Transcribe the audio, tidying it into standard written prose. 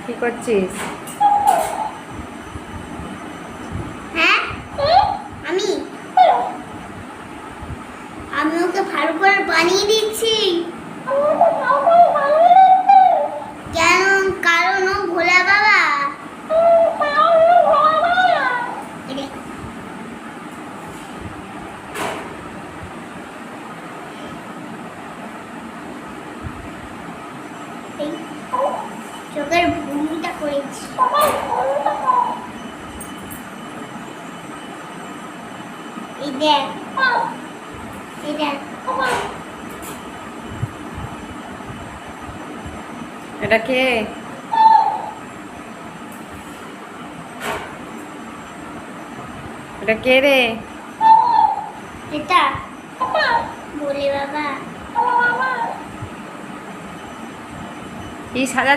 কি করছিস? হ্যাঁ আমি আমি ওকে ভালো করে বানিয়ে দিচ্ছি। কেন? কারণ ও ভোলা বাবা। চোখের ভূমিটা করেছি। এই দেখ, এই দেখ। এটা কে? এটা কে রে? এটা বলে বাবা। কি সাজা